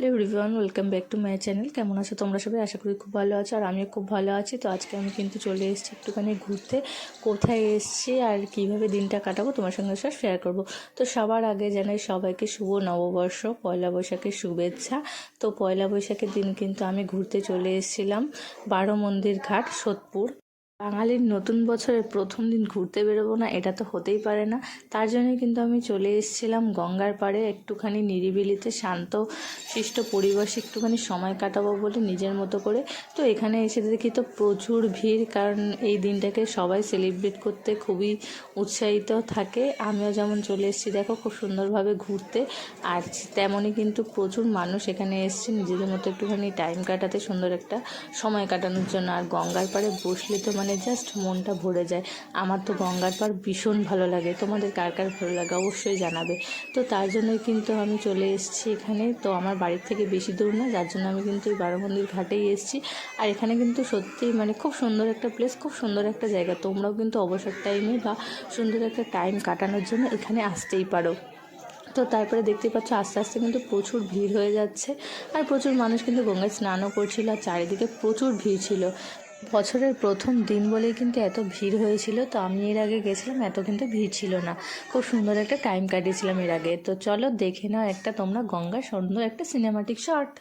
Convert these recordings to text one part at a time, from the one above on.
Hello everyone, welcome back to my channel. কেমন আছো তোমরা সবাই? আশা করি খুব ভালো আছো, আর আমিও খুব ভালো আছি। তো আজকে আমি কিন্তু চলে এসেছি একটুখানি ঘুরতে। কোথায় এসেছি আর কীভাবে দিনটা কাটাবো তোমার সঙ্গে সব শেয়ার করব। তো সবার আগে জানাই সবাইকে শুভ নববর্ষ, পয়লা বৈশাখের শুভেচ্ছা। তো পয়লা বৈশাখের দিন কিন্তু আমি ঘুরতে চলে এসেছিলাম বারো মন্দির ঘাট, সোদপুর। বাঙালির নতুন বছরের প্রথম দিন ঘুরতে বেরোবো না, এটা তো হতেই পারে না। তার জন্যই কিন্তু আমি চলে এসেছিলাম গঙ্গার পাড়ে, একটুখানি নিরিবিলিতে শান্ত শিষ্ট পরিবেশে একটুখানি সময় কাটাবো বলে নিজের মতো করে। তো এখানে এসে দেখি তো প্রচুর ভিড়, কারণ এই দিনটাকে সবাই সেলিব্রেট করতে খুবই উৎসাহিত থাকে। আমিও যেমন চলে এসেছি দেখো খুব সুন্দরভাবে ঘুরতে, আর তেমনই কিন্তু প্রচুর মানুষ এখানে এসছে নিজেদের মতো একটুখানি টাইম কাটাতে, সুন্দর একটা সময় কাটানোর জন্য। আর গঙ্গার পাড়ে বসলে তো জাস্ট মনটা ভরে যায়। আমার তো গঙ্গার পাড় ভীষণ ভালো লাগে, তোমাদের কার কার ভালো লাগে অবশ্যই জানাবে। তো তার জন্যই কিন্তু আমি চলে এসেছি এখানে। তো আমার বাড়ির থেকে বেশি দূর না, যার জন্য আমি কিন্তু এই বারো মন্দির ঘাটেই এসেছি। আর এখানে কিন্তু সত্যিই খুব সুন্দর একটা প্লেস, খুব সুন্দর একটা জায়গা। তোমরাও কিন্তু অবসর টাইমে বা সুন্দর একটা টাইম কাটানোর জন্য এখানে আসতেই পারো। তো তারপরে দেখতেই পাচ্ছ আস্তে আস্তে কিন্তু প্রচুর ভিড় হয়ে যাচ্ছে, আর প্রচুর মানুষ কিন্তু গঙ্গায় স্নানও করছিল, আর চারিদিকে প্রচুর ভিড় ছিল। বছরের প্রথম দিন বলেই কিন্তু এত ভিড় হয়েছিল। তো আমি এর আগে গেছিলাম, এত কিন্তু ভিড় ছিল না। খুব সুন্দর একটা টাইম কাটিয়েছিলাম এর আগে। তো চলো দেখে নাও একটা তোমরা গঙ্গার সুন্দর একটা সিনেমাটিক শট।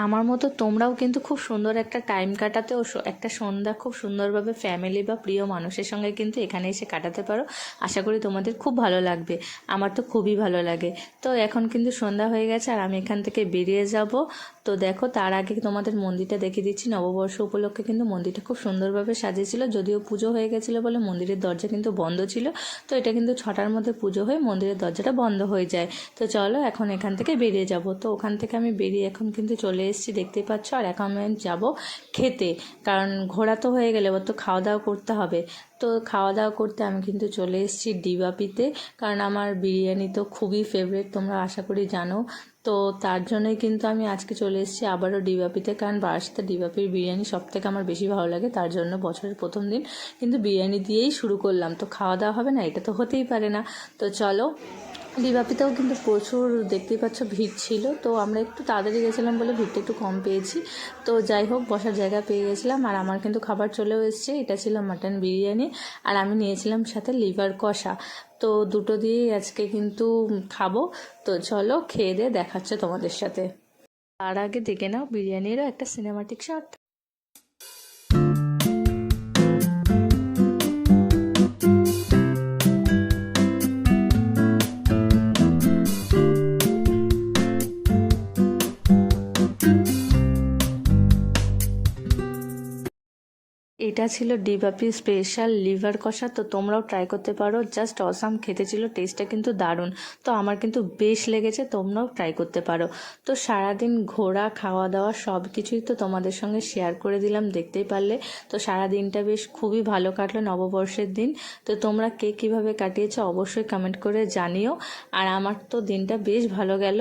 আমার মতো তোমরাও কিন্তু খুব সুন্দর একটা টাইম কাটাতে ও একটা সন্ধ্যা খুব সুন্দরভাবে ফ্যামিলি বা প্রিয় মানুষের সঙ্গে কিন্তু এখানে এসে কাটাতে পারো। আশা করি তোমাদের খুব ভালো লাগবে, আমার তো খুবই ভালো লাগে। তো এখন কিন্তু সন্ধ্যা হয়ে গেছে, আর আমি এখান থেকে বেরিয়ে যাব। তো দেখো তার আগে তোমাদের মন্দিরটা দেখিয়ে দিচ্ছি। নববর্ষ উপলক্ষে কিন্তু মন্দিরটা খুব সুন্দরভাবে সাজিয়েছিল, যদিও পুজো হয়ে গেছিলো বলে মন্দিরের দরজা কিন্তু বন্ধ ছিল। তো এটা কিন্তু 6টার মধ্যে পুজো হয়ে মন্দিরের দরজাটা বন্ধ হয়ে যায়। তো চলো এখন এখান থেকে বেরিয়ে যাব। তো ওখান থেকে আমি বেরিয়ে এখন কিন্তু চলে এসেছি, দেখতে পাচ্ছ। আর এখন আমি যাব খেতে, কারণ ঘোরা তো হয়ে গেলে এবার তো খাওয়া দাওয়া করতে হবে। তো খাওয়া দাওয়া করতে আমি কিন্তু চলে এসেছি ডিবাপিতে, কারণ আমার বিরিয়ানি তো খুবই ফেভারিট, তোমরা আশা করি জানো। তো তার জন্যই কিন্তু আমি আজকে চলে এসেছি আবারও ডিবাপিতে, কারণ বারাসাতে ডিবাপির বিরিয়ানি সবথেকে আমার বেশি ভালো লাগে। তার জন্য বছরের প্রথম দিন কিন্তু বিরিয়ানি দিয়েই শুরু করলাম। তো খাওয়া দাওয়া হবে না, এটা তো হতেই পারে না। তো চলো, ডিবাপিতেও কিন্তু প্রচুর দেখতেই পাচ্ছ ভিড় ছিল। তো আমরা একটু তাড়াতাড়ি গেছিলাম বলে ভিড়টা একটু কম পেয়েছি। তো যাই হোক, বসার জায়গা পেয়ে গেছিলাম। আর আমার কিন্তু খাবার চলেও এসছে, এটা ছিল মাটন বিরিয়ানি, আর আমি নিয়েছিলাম সাথে লিভার কষা। তো দুটো দিয়েই আজকে কিন্তু খাবো। তো চলো খেয়ে দিয়ে দেখাচ্ছে তোমাদের সাথে। তার আগে দেখে নাও বিরিয়ানিরও একটা সিনেমাটিক শট। এটা ছিল ডিবাপি স্পেশাল লিভার কষা। তো তোমরাও ট্রাই করতে পারো, জাস্ট অসাম খেতে ছিল, টেস্টটা কিন্তু দারুণ। তো আমার কিন্তু বেশ লেগেছে, তোমরাও ট্রাই করতে পারো। তো সারাদিন ঘোরা, খাওয়া দাওয়া সব কিছুই তো তোমাদের সঙ্গে শেয়ার করে দিলাম, দেখতেই পারলে। তো সারাদিনটা বেশ খুবই ভালো কাটলো নববর্ষের দিন। তো তোমরা কে কীভাবে কাটিয়েছো অবশ্যই কমেন্ট করে জানিও। আর আমার তো দিনটা বেশ ভালো গেল।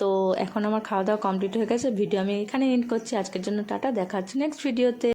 তো এখন আমার খাওয়া দাওয়া কমপ্লিট হয়ে গেছে, ভিডিও আমি এখানে এন্ড করছি। আজকের জন্য টাটা, দেখা হচ্ছে নেক্সট ভিডিওতে।